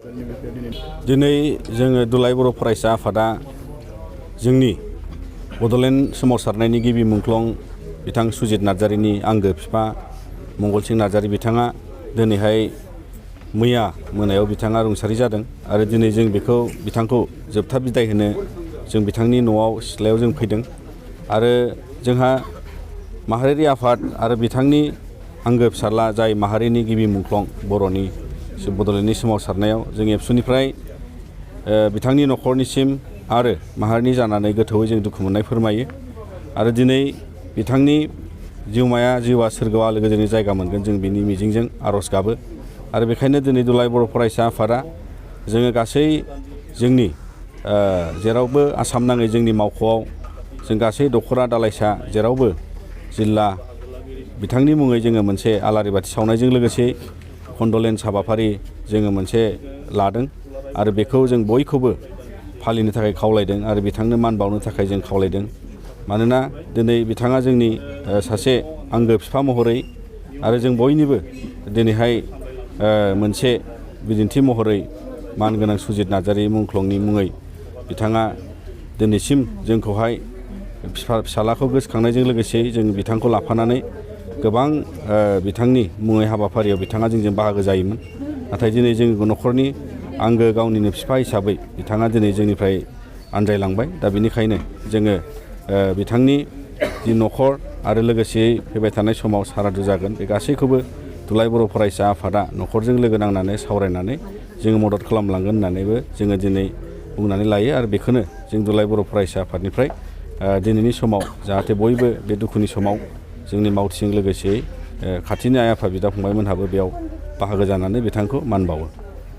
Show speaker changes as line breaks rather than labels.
दिनै जोङो दुलाराय बर' फरायसा आफादा जोंनि बड'लेण्ड सोमावसारनायनि गिबि मुंख्लं बिथां सुजित नार्जारिनि आंगो बिफा मंगलसिं नार्जारि बिथाङा दिनैहाय मैया मोनायाव बिथाङा रुंसारि जादों आरो दिनै जों बेखौ बिथांखौ जोबथा बिदाय होनो जों बिथांनि न'आव सिथ्लायाव जों फैदों आरो जोंहा माहारियारि आफाद आरो बिथांनि आंगो फिसाला जाय माहारिनि गिबि मुंख्लं बर'नि बड'लेण्डनि सोमावसारनायाव जों एबसुनिफ्राय बिथांनि न'खरनिसिम आरो माहारिनि जानानै गोथौयै जों दुखु मोननाय फोरमायो आरो दिनै बिथांनि जिउआ सोरगोआव आलो गोजोननि जायगा मोनगोन जों बिनि मिजिंजों आर'ज गाबो आरो बेखायनो दिनै दुलाराय बर' फरायसा आफादा जोङो गासै जोंनि जेरावबो आसाम नाङै जोंनि मावख'आव जों गासै दख'रा दालाइसा जेरावबो जिल्ला बिथांनि मुङै जोङो मोनसे आलारि बाथि सावनायजों लोगोसे कन्डलेन्स हाबाफारि जोङो मोनसे लादों आरो बेखौ जों बयखौबो फालिनो थाखाय खावलायदों आरो बिथांनो मान बावनो थाखाय जों खावलायदों मानोना दिनै बिथाङा जोंनि सासे आंगो बिफा महरै आरो जों बयनिबो दिनैहाय मोनसे बिदिन्थि महरै मानगोनां सुजित नार्जारि मुंख्लंनि मुङै बिथाङा दिनैसिम जोंखौहाय फिसालाखौ गोसोखांनायजों लोगोसे जों बिथांखौ लाफानानै गोबां बिथांनि मुङै हाबाफारियाव बिथाङा जोंजों बाहागो जायोमोन नाथाय दिनै जों न'खरनि आंगो गावनिनो बिफा हिसाबै बिथाङा दिनै जोंनिफ्राय आनज्रायलांबाय दा बेनिखायनो जोङो बिथांनि जि न'खर आरो लोगोसेयै फैबाय थानाय समाव सारादु जागोन बे गासैखौबो दुलाराय बर' फरायसा आफादा न'खरजों लोगो नांनानै सावरायनानै जोङो मदद खालामलांगोन होननानैबो जोङो दिनै बुंनानै लायो आरो बेखौनो जों दुलाराय बर' फरायसा आफादनिफ्राय दिनैनि समाव जाहाथे बयबो बे दुखुनि समाव जोंनि मावथिजों लोगोसेयै खाथिनि आइ आफा बिदा फंबायमोनहाबो बेयाव बाहागो जानानै बिथांखौ मान बावो।